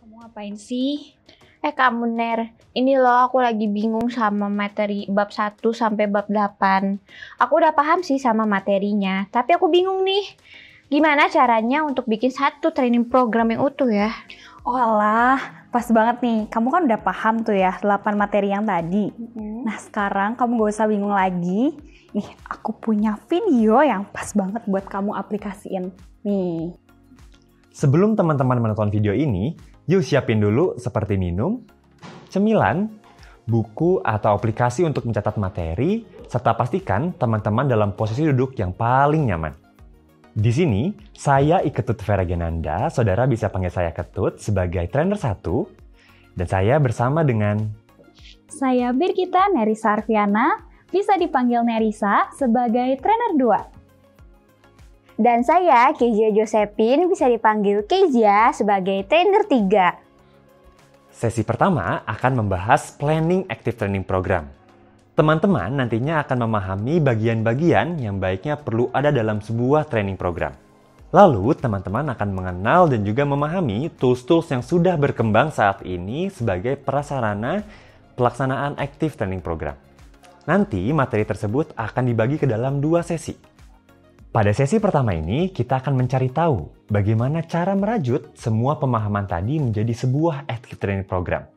Kamu ngapain sih? Kamu Ner, ini loh aku lagi bingung sama materi bab 1 sampai bab 8. Aku udah paham sih sama materinya, tapi aku bingung nih. Gimana caranya untuk bikin satu training program yang utuh ya? Oh alah, pas banget nih. Kamu kan udah paham tuh ya 8 materi yang tadi. Nah sekarang kamu gak usah bingung lagi. Nih aku punya video yang pas banget buat kamu aplikasiin. Nih. Sebelum teman-teman menonton video ini, yuk siapin dulu seperti minum, cemilan, buku atau aplikasi untuk mencatat materi, serta pastikan teman-teman dalam posisi duduk yang paling nyaman. Di sini, saya Iketut Veragenanda, saudara bisa panggil saya Ketut sebagai trainer 1, dan saya bersama dengan Saya Birgita Nerisa Arfiana, bisa dipanggil Nerisa sebagai trainer 2. Dan saya, Kezia Josephine, bisa dipanggil Kezia sebagai trainer 3. sesi pertama akan membahas Planning Active Training Program. Teman-teman nantinya akan memahami bagian-bagian yang baiknya perlu ada dalam sebuah training program. Lalu, teman-teman akan mengenal dan juga memahami tools-tools yang sudah berkembang saat ini sebagai prasarana pelaksanaan Active Training Program. Nanti, materi tersebut akan dibagi ke dalam 2 sesi. Pada sesi pertama ini, kita akan mencari tahu bagaimana cara merajut semua pemahaman tadi menjadi sebuah Active Training Program.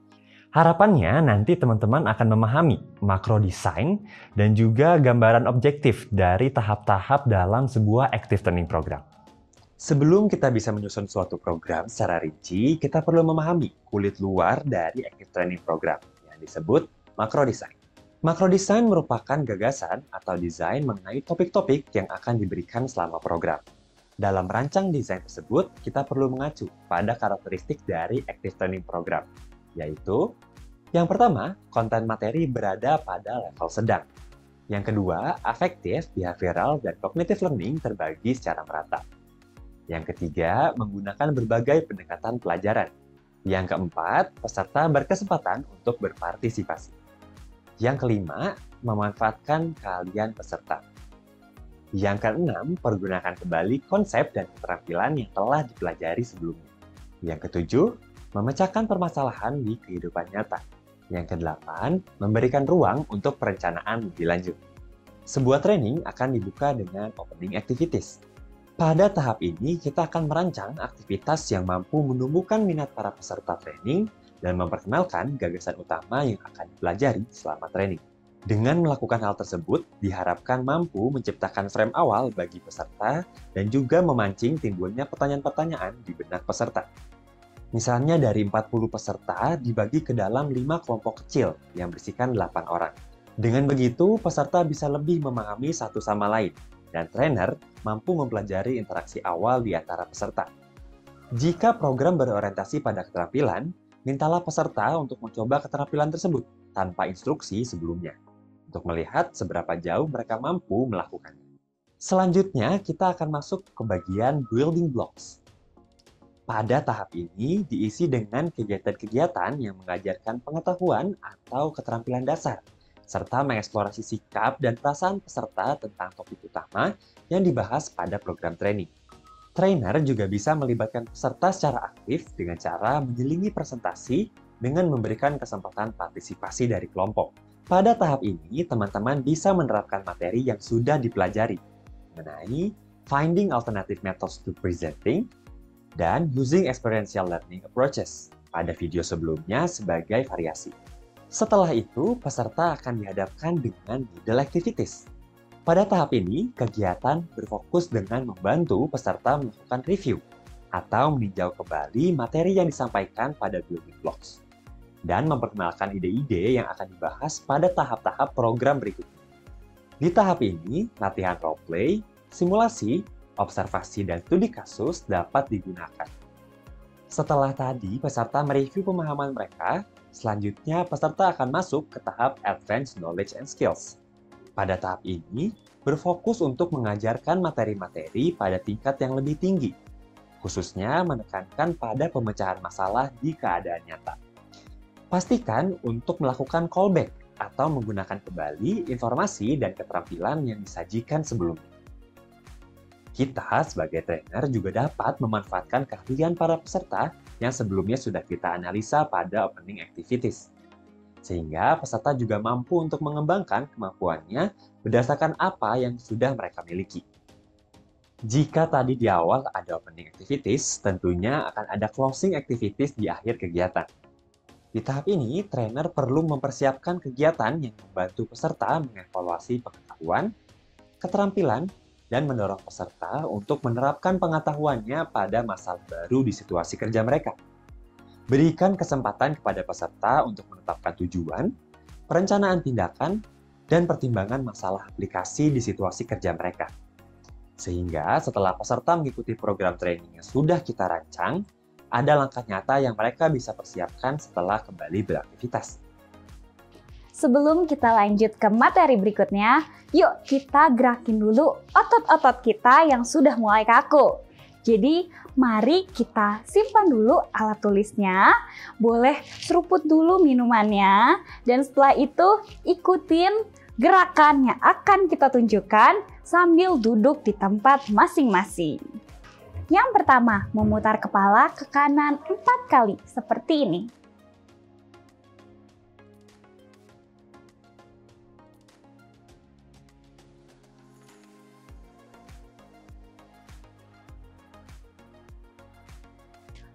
Harapannya nanti teman-teman akan memahami makro design dan juga gambaran objektif dari tahap-tahap dalam sebuah Active Training Program. Sebelum kita bisa menyusun suatu program secara rinci, kita perlu memahami kulit luar dari Active Training Program yang disebut makro design. Makro design merupakan gagasan atau desain mengenai topik-topik yang akan diberikan selama program. Dalam merancang desain tersebut, kita perlu mengacu pada karakteristik dari Active Training Program, yaitu yang pertama, konten materi berada pada level sedang. Yang kedua, affective, behavioral, dan cognitive learning terbagi secara merata. Yang ketiga, menggunakan berbagai pendekatan pelajaran. Yang keempat, peserta berkesempatan untuk berpartisipasi. Yang kelima, memanfaatkan keahlian peserta. Yang keenam, pergunakan kembali konsep dan keterampilan yang telah dipelajari sebelumnya. Yang ketujuh, memecahkan permasalahan di kehidupan nyata. Yang kedelapan, memberikan ruang untuk perencanaan lebih lanjut. Sebuah training akan dibuka dengan opening activities. Pada tahap ini, kita akan merancang aktivitas yang mampu menumbuhkan minat para peserta training dan memperkenalkan gagasan utama yang akan dipelajari selama training. Dengan melakukan hal tersebut, diharapkan mampu menciptakan frame awal bagi peserta dan juga memancing timbulnya pertanyaan-pertanyaan di benak peserta. Misalnya dari 40 peserta dibagi ke dalam 5 kelompok kecil yang berisikan 8 orang. Dengan begitu, peserta bisa lebih memahami satu sama lain, dan trainer mampu mempelajari interaksi awal di antara peserta. Jika program berorientasi pada keterampilan, mintalah peserta untuk mencoba keterampilan tersebut tanpa instruksi sebelumnya, untuk melihat seberapa jauh mereka mampu melakukannya. Selanjutnya, kita akan masuk ke bagian building blocks. Pada tahap ini diisi dengan kegiatan-kegiatan yang mengajarkan pengetahuan atau keterampilan dasar, serta mengeksplorasi sikap dan perasaan peserta tentang topik utama yang dibahas pada program training. Trainer juga bisa melibatkan peserta secara aktif dengan cara menyelingi presentasi dengan memberikan kesempatan partisipasi dari kelompok. Pada tahap ini, teman-teman bisa menerapkan materi yang sudah dipelajari mengenai finding alternative methods to presenting dan using experiential learning approaches pada video sebelumnya sebagai variasi. Setelah itu, peserta akan dihadapkan dengan middle activities. Pada tahap ini, kegiatan berfokus dengan membantu peserta melakukan review atau meninjau kembali materi yang disampaikan pada building blocks dan memperkenalkan ide-ide yang akan dibahas pada tahap-tahap program berikutnya. Di tahap ini, latihan role-play, simulasi, observasi, dan studi kasus dapat digunakan. Setelah tadi peserta mereview pemahaman mereka, selanjutnya peserta akan masuk ke tahap Advanced Knowledge and Skills. Pada tahap ini, berfokus untuk mengajarkan materi-materi pada tingkat yang lebih tinggi, khususnya menekankan pada pemecahan masalah di keadaan nyata. Pastikan untuk melakukan callback atau menggunakan kembali informasi dan keterampilan yang disajikan sebelumnya. Kita sebagai trainer juga dapat memanfaatkan keahlian para peserta yang sebelumnya sudah kita analisa pada opening activities. Sehingga peserta juga mampu untuk mengembangkan kemampuannya berdasarkan apa yang sudah mereka miliki. Jika tadi di awal ada opening activities, tentunya akan ada closing activities di akhir kegiatan. Di tahap ini, trainer perlu mempersiapkan kegiatan yang membantu peserta mengevaluasi pengetahuan, keterampilan, dan mendorong peserta untuk menerapkan pengetahuannya pada masalah baru di situasi kerja mereka. Berikan kesempatan kepada peserta untuk menetapkan tujuan, perencanaan tindakan, dan pertimbangan masalah aplikasi di situasi kerja mereka. Sehingga setelah peserta mengikuti program training yang sudah kita rancang, ada langkah nyata yang mereka bisa persiapkan setelah kembali beraktivitas. Sebelum kita lanjut ke materi berikutnya, yuk kita gerakin dulu otot-otot kita yang sudah mulai kaku. Jadi, mari kita simpan dulu alat tulisnya, boleh seruput dulu minumannya, dan setelah itu ikutin gerakan yang akan kita tunjukkan sambil duduk di tempat masing-masing. Yang pertama, memutar kepala ke kanan 4 kali, seperti ini.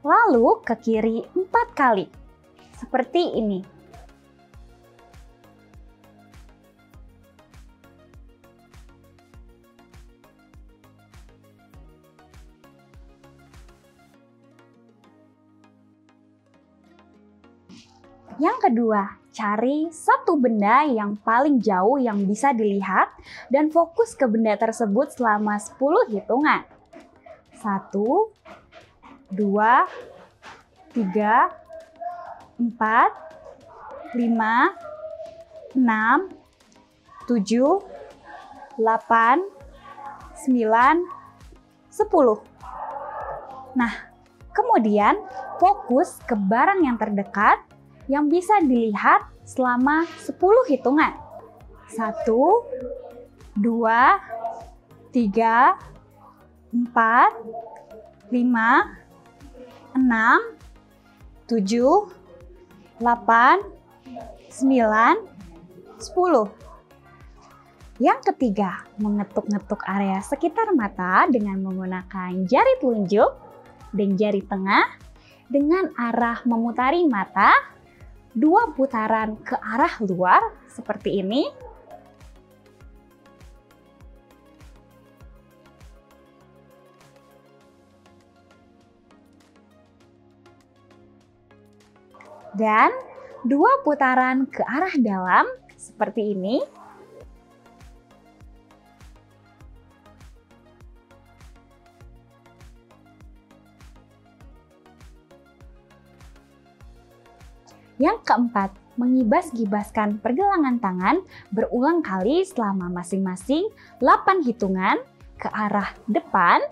Lalu ke kiri 4 kali, seperti ini. Yang kedua, cari satu benda yang paling jauh yang bisa dilihat dan fokus ke benda tersebut selama 10 hitungan. 1, 2, 3, 4, 5, 6, 7, 8, 9, 10. Nah, kemudian fokus ke barang yang terdekat yang bisa dilihat selama 10 hitungan. 1, 2, 3, 4, 5, 6, 7, 8, 9, 10. Yang ketiga, mengetuk-ngetuk area sekitar mata dengan menggunakan jari telunjuk dan jari tengah dengan arah memutari mata 2 putaran ke arah luar seperti ini. Dan 2 putaran ke arah dalam seperti ini. Yang keempat, mengibas-gibaskan pergelangan tangan berulang kali selama masing-masing 8 hitungan ke arah depan.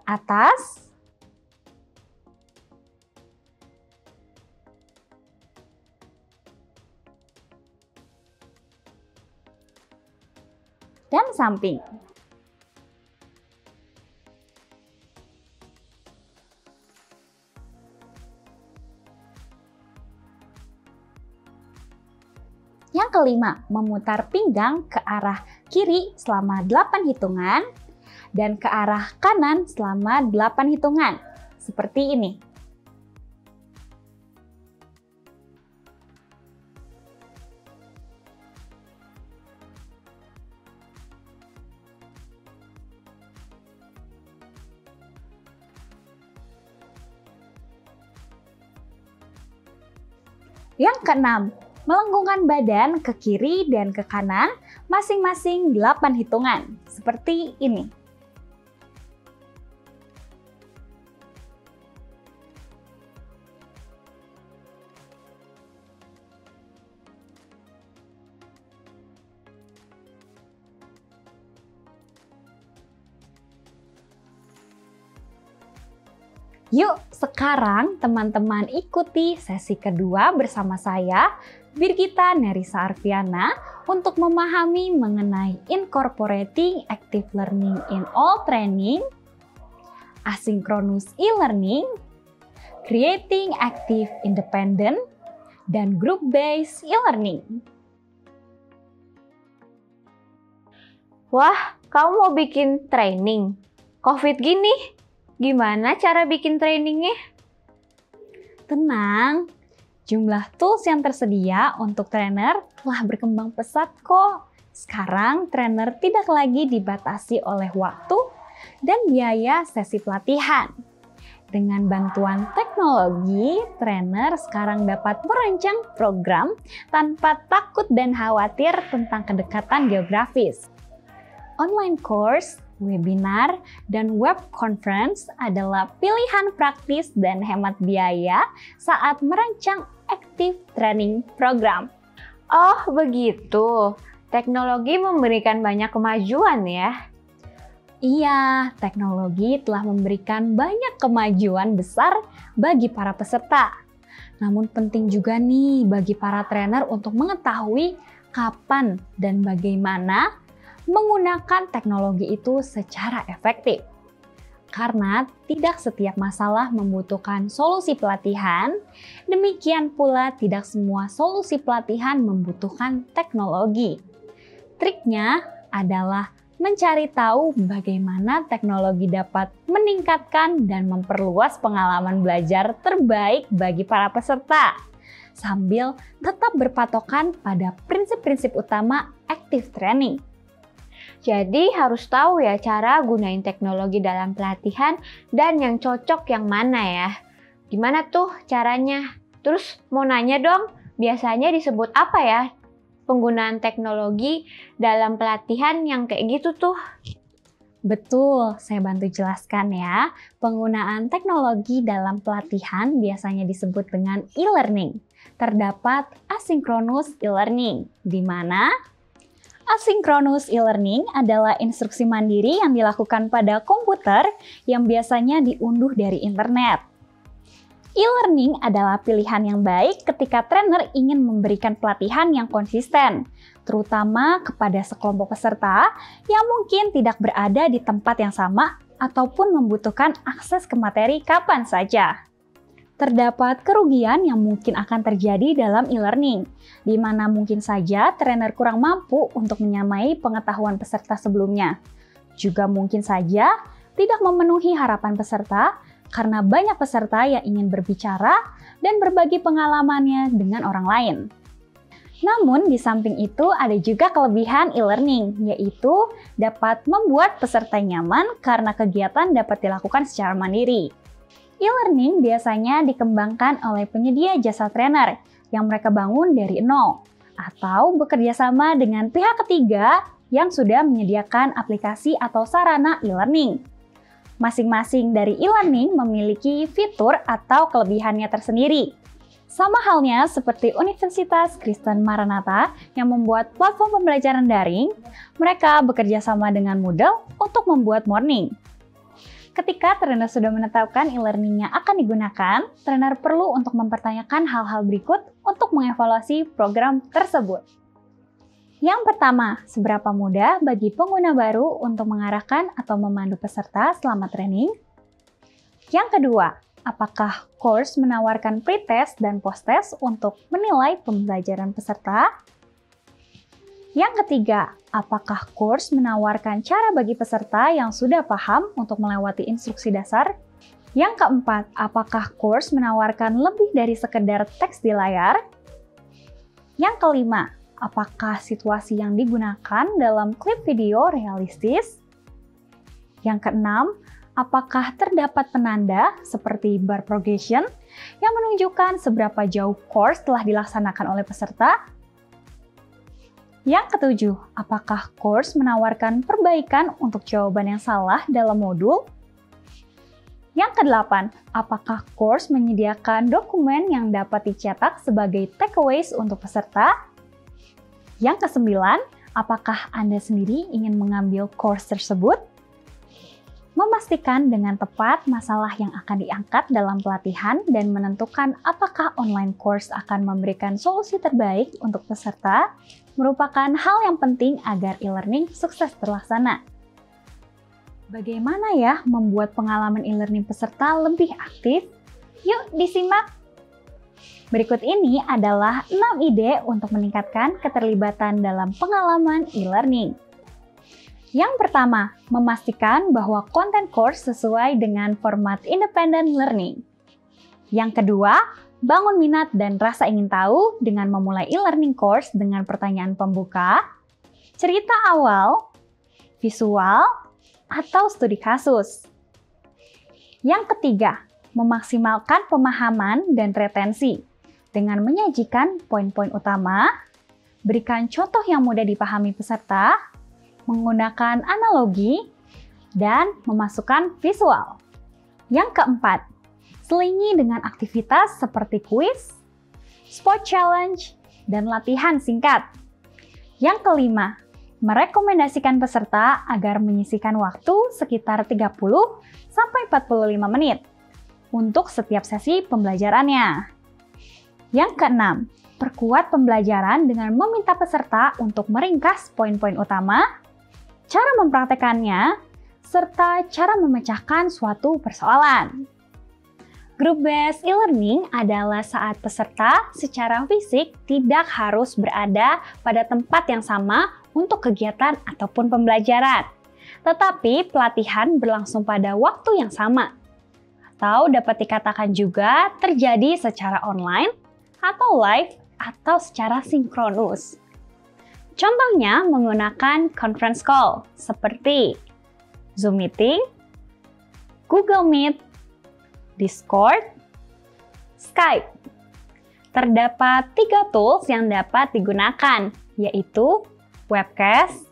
Atas. Dan samping. Yang kelima, memutar pinggang ke arah kiri selama 8 hitungan dan ke arah kanan selama 8 hitungan. Seperti ini. Yang keenam, melengkungkan badan ke kiri dan ke kanan masing-masing 8 hitungan, seperti ini. Yuk, sekarang teman-teman ikuti sesi kedua bersama saya Birgita Nerissa Arfiana untuk memahami mengenai incorporating active learning in all training, asynchronous e-learning, creating active independent, dan group-based e-learning. Wah, kamu mau bikin training? COVID gini, gimana cara bikin trainingnya? Tenang, jumlah tools yang tersedia untuk trainer telah berkembang pesat kok. Sekarang trainer tidak lagi dibatasi oleh waktu dan biaya sesi pelatihan. Dengan bantuan teknologi, trainer sekarang dapat merancang program tanpa takut dan khawatir tentang kedekatan geografis. Online course, webinar, dan web conference adalah pilihan praktis dan hemat biaya saat merancang active training program. Oh, begitu. Teknologi memberikan banyak kemajuan ya. Iya, teknologi telah memberikan banyak kemajuan besar bagi para peserta. Namun penting juga nih bagi para trainer untuk mengetahui kapan dan bagaimana menggunakan teknologi itu secara efektif. Karena tidak setiap masalah membutuhkan solusi pelatihan, demikian pula tidak semua solusi pelatihan membutuhkan teknologi. Triknya adalah mencari tahu bagaimana teknologi dapat meningkatkan dan memperluas pengalaman belajar terbaik bagi para peserta, sambil tetap berpatokan pada prinsip-prinsip utama active training. Jadi harus tahu ya cara gunain teknologi dalam pelatihan dan yang cocok yang mana ya. Gimana tuh caranya? Terus mau nanya dong, biasanya disebut apa ya penggunaan teknologi dalam pelatihan yang kayak gitu tuh? Betul, saya bantu jelaskan ya. Penggunaan teknologi dalam pelatihan biasanya disebut dengan e-learning. Terdapat asynchronous e-learning, di mana asynchronous e-learning adalah instruksi mandiri yang dilakukan pada komputer yang biasanya diunduh dari internet. E-learning adalah pilihan yang baik ketika trainer ingin memberikan pelatihan yang konsisten, terutama kepada sekelompok peserta yang mungkin tidak berada di tempat yang sama ataupun membutuhkan akses ke materi kapan saja. Terdapat kerugian yang mungkin akan terjadi dalam e-learning, di mana mungkin saja trainer kurang mampu untuk menyamai pengetahuan peserta sebelumnya. Juga mungkin saja tidak memenuhi harapan peserta karena banyak peserta yang ingin berbicara dan berbagi pengalamannya dengan orang lain. Namun di samping itu ada juga kelebihan e-learning, yaitu dapat membuat peserta nyaman karena kegiatan dapat dilakukan secara mandiri. E-learning biasanya dikembangkan oleh penyedia jasa trainer yang mereka bangun dari nol, atau bekerja sama dengan pihak ketiga yang sudah menyediakan aplikasi atau sarana e-learning. Masing-masing dari e-learning memiliki fitur atau kelebihannya tersendiri. Sama halnya seperti Universitas Kristen Maranatha yang membuat platform pembelajaran daring, mereka bekerja sama dengan Moodle untuk membuat morning. Ketika trainer sudah menetapkan e-learningnya akan digunakan, trainer perlu untuk mempertanyakan hal-hal berikut untuk mengevaluasi program tersebut. Yang pertama, seberapa mudah bagi pengguna baru untuk mengarahkan atau memandu peserta selama training? Yang kedua, apakah course menawarkan pre-test dan post-test untuk menilai pembelajaran peserta? Yang ketiga, apakah course menawarkan cara bagi peserta yang sudah paham untuk melewati instruksi dasar? Yang keempat, apakah course menawarkan lebih dari sekedar teks di layar? Yang kelima, apakah situasi yang digunakan dalam klip video realistis? Yang keenam, apakah terdapat penanda seperti bar progression yang menunjukkan seberapa jauh course telah dilaksanakan oleh peserta? Yang ketujuh, apakah course menawarkan perbaikan untuk jawaban yang salah dalam modul? Yang kedelapan, apakah course menyediakan dokumen yang dapat dicetak sebagai takeaways untuk peserta? Yang kesembilan, apakah Anda sendiri ingin mengambil course tersebut? Memastikan dengan tepat masalah yang akan diangkat dalam pelatihan dan menentukan apakah online course akan memberikan solusi terbaik untuk peserta merupakan hal yang penting agar e-learning sukses terlaksana. Bagaimana ya membuat pengalaman e-learning peserta lebih aktif? Yuk disimak! Berikut ini adalah 6 ide untuk meningkatkan keterlibatan dalam pengalaman e-learning. Yang pertama, memastikan bahwa konten course sesuai dengan format independent learning. Yang kedua, bangun minat dan rasa ingin tahu dengan memulai e-learning course dengan pertanyaan pembuka, cerita awal, visual, atau studi kasus. Yang ketiga, memaksimalkan pemahaman dan retensi dengan menyajikan poin-poin utama, berikan contoh yang mudah dipahami peserta, menggunakan analogi, dan memasukkan visual. Yang keempat, selingi dengan aktivitas seperti kuis, spot challenge, dan latihan singkat. Yang kelima, merekomendasikan peserta agar menyisihkan waktu sekitar 30-45 menit untuk setiap sesi pembelajarannya. Yang keenam, perkuat pembelajaran dengan meminta peserta untuk meringkas poin-poin utama, cara mempraktekannya, serta cara memecahkan suatu persoalan. Group-based e-learning adalah saat peserta secara fisik tidak harus berada pada tempat yang sama untuk kegiatan ataupun pembelajaran, tetapi pelatihan berlangsung pada waktu yang sama. Atau dapat dikatakan juga terjadi secara online, atau live, atau secara sinkronus. Contohnya menggunakan conference call seperti Zoom Meeting, Google Meet, Discord, Skype. Terdapat 3 tools yang dapat digunakan, yaitu webcast,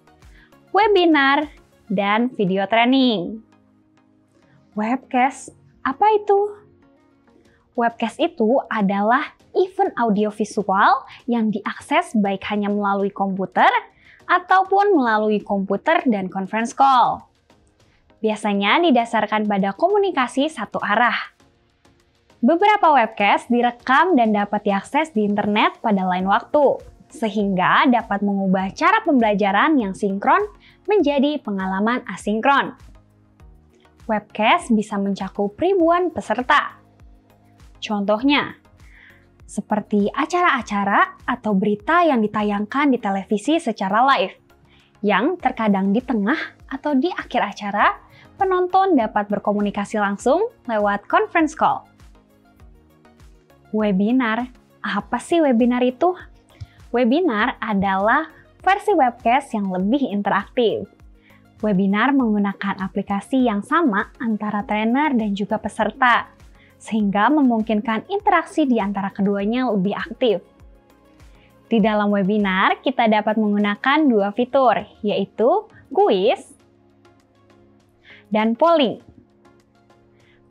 webinar, dan video training. Webcast, apa itu? Webcast itu adalah event audiovisual yang diakses baik hanya melalui komputer ataupun melalui komputer dan conference call. Biasanya didasarkan pada komunikasi satu arah. Beberapa webcast direkam dan dapat diakses di internet pada lain waktu, sehingga dapat mengubah cara pembelajaran yang sinkron menjadi pengalaman asinkron. Webcast bisa mencakup ribuan peserta. Contohnya, seperti acara-acara atau berita yang ditayangkan di televisi secara live, yang terkadang di tengah atau di akhir acara, penonton dapat berkomunikasi langsung lewat conference call. Webinar, apa sih webinar itu? Webinar adalah versi webcast yang lebih interaktif. Webinar menggunakan aplikasi yang sama antara trainer dan juga peserta, sehingga memungkinkan interaksi di antara keduanya lebih aktif. Di dalam webinar, kita dapat menggunakan 2 fitur, yaitu quiz dan polling.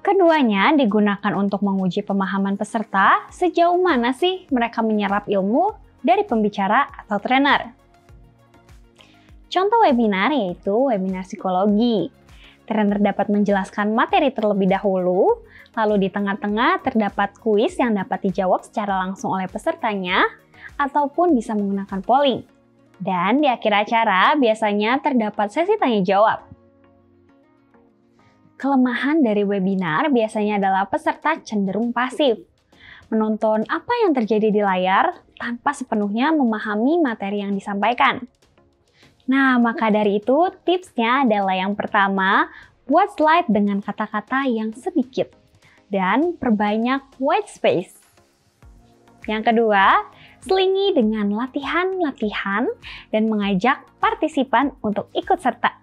Keduanya digunakan untuk menguji pemahaman peserta sejauh mana sih mereka menyerap ilmu dari pembicara atau trainer. Contoh webinar yaitu webinar psikologi. Trainer dapat menjelaskan materi terlebih dahulu, lalu di tengah-tengah terdapat kuis yang dapat dijawab secara langsung oleh pesertanya, ataupun bisa menggunakan polling. Dan di akhir acara biasanya terdapat sesi tanya-jawab. Kelemahan dari webinar biasanya adalah peserta cenderung pasif, menonton apa yang terjadi di layar tanpa sepenuhnya memahami materi yang disampaikan. Nah, maka dari itu tipsnya adalah yang pertama, buat slide dengan kata-kata yang sedikit dan perbanyak white space. Yang kedua, selingi dengan latihan-latihan dan mengajak partisipan untuk ikut serta.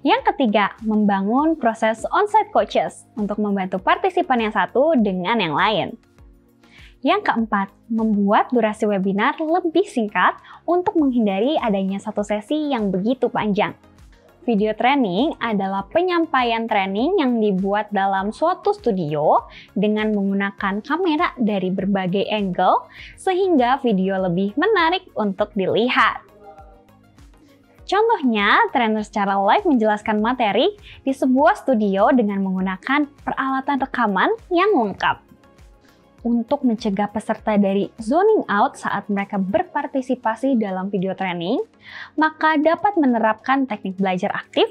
Yang ketiga, membangun proses on-site coaches untuk membantu partisipan yang satu dengan yang lain. Yang keempat, membuat durasi webinar lebih singkat untuk menghindari adanya satu sesi yang begitu panjang. Video training adalah penyampaian training yang dibuat dalam suatu studio dengan menggunakan kamera dari berbagai angle sehingga video lebih menarik untuk dilihat. Contohnya, trainer secara live menjelaskan materi di sebuah studio dengan menggunakan peralatan rekaman yang lengkap. Untuk mencegah peserta dari zoning out saat mereka berpartisipasi dalam video training, maka dapat menerapkan teknik belajar aktif,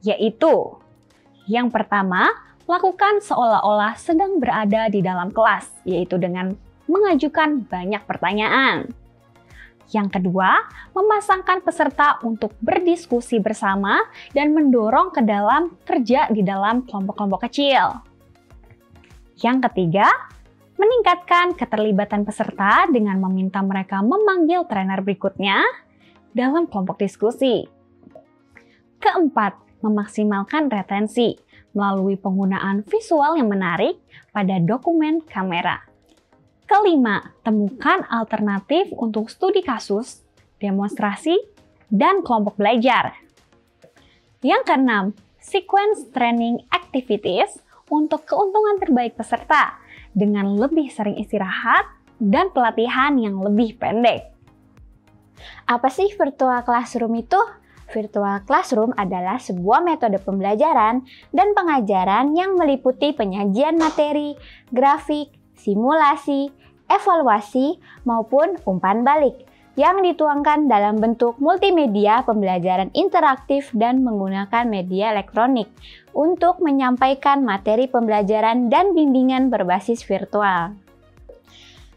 yaitu yang pertama, lakukan seolah-olah sedang berada di dalam kelas, yaitu dengan mengajukan banyak pertanyaan. Yang kedua, memasangkan peserta untuk berdiskusi bersama dan mendorong ke dalam kerja di dalam kelompok-kelompok kecil. Yang ketiga, meningkatkan keterlibatan peserta dengan meminta mereka memanggil trainer berikutnya dalam kelompok diskusi. Keempat, memaksimalkan retensi melalui penggunaan visual yang menarik pada dokumen kamera. Kelima, temukan alternatif untuk studi kasus, demonstrasi, dan kelompok belajar. Yang keenam, sequence training activities untuk keuntungan terbaik peserta dengan lebih sering istirahat dan pelatihan yang lebih pendek. Apa sih virtual classroom itu? Virtual classroom adalah sebuah metode pembelajaran dan pengajaran yang meliputi penyajian materi, grafik, simulasi, evaluasi, maupun umpan balik yang dituangkan dalam bentuk multimedia pembelajaran interaktif dan menggunakan media elektronik untuk menyampaikan materi pembelajaran dan bimbingan berbasis virtual.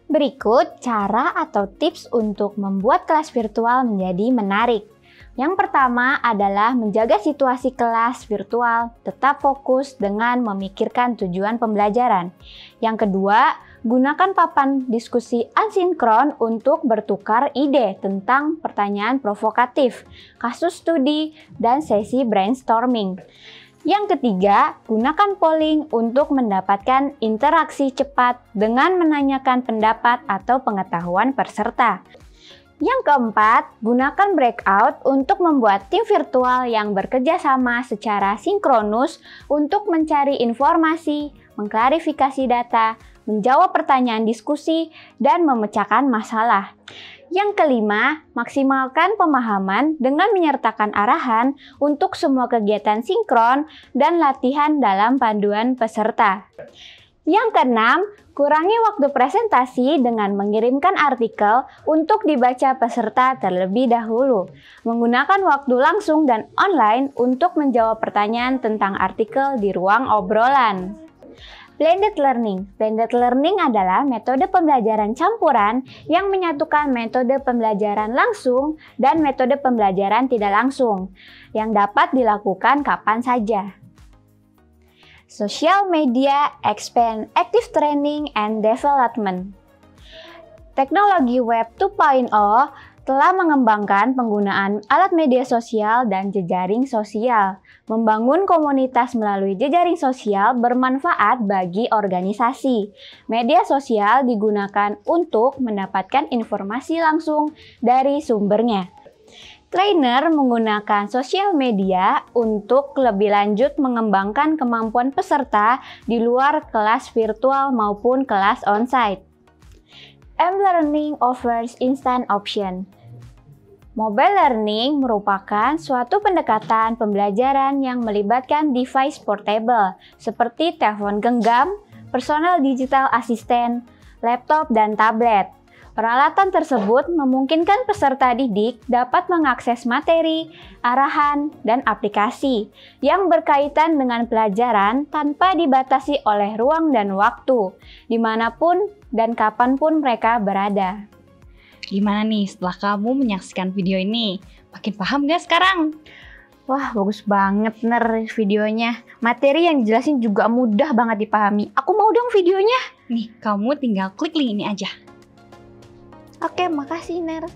Berikut cara atau tips untuk membuat kelas virtual menjadi menarik. Yang pertama adalah menjaga situasi kelas virtual tetap fokus dengan memikirkan tujuan pembelajaran. Yang kedua, gunakan papan diskusi asinkron untuk bertukar ide tentang pertanyaan provokatif, kasus studi, dan sesi brainstorming. Yang ketiga, gunakan polling untuk mendapatkan interaksi cepat dengan menanyakan pendapat atau pengetahuan peserta. Yang keempat, gunakan breakout untuk membuat tim virtual yang bekerja sama secara sinkronus untuk mencari informasi, mengklarifikasi data, menjawab pertanyaan diskusi, dan memecahkan masalah. Yang kelima, maksimalkan pemahaman dengan menyertakan arahan untuk semua kegiatan sinkron dan latihan dalam panduan peserta. Yang keenam, kurangi waktu presentasi dengan mengirimkan artikel untuk dibaca peserta terlebih dahulu. Menggunakan waktu langsung dan online untuk menjawab pertanyaan tentang artikel di ruang obrolan. Blended learning. Blended learning adalah metode pembelajaran campuran yang menyatukan metode pembelajaran langsung dan metode pembelajaran tidak langsung yang dapat dilakukan kapan saja. Social media expand active training and development. Teknologi Web 2.0 telah mengembangkan penggunaan alat media sosial dan jejaring sosial. Membangun komunitas melalui jejaring sosial bermanfaat bagi organisasi. Media sosial digunakan untuk mendapatkan informasi langsung dari sumbernya. Trainer menggunakan sosial media untuk lebih lanjut mengembangkan kemampuan peserta di luar kelas virtual maupun kelas onsite. M-Learning offers instant option. Mobile learning merupakan suatu pendekatan pembelajaran yang melibatkan device portable seperti telepon genggam, personal digital assistant, laptop, dan tablet. Peralatan tersebut memungkinkan peserta didik dapat mengakses materi, arahan, dan aplikasi yang berkaitan dengan pelajaran tanpa dibatasi oleh ruang dan waktu, dimanapun dan kapanpun mereka berada. Gimana nih setelah kamu menyaksikan video ini? Makin paham gak sekarang? Wah, bagus banget Ner videonya. Materi yang dijelasin juga mudah banget dipahami. Aku mau dong videonya. Nih, kamu tinggal klik link ini aja. Oke, makasih Ner.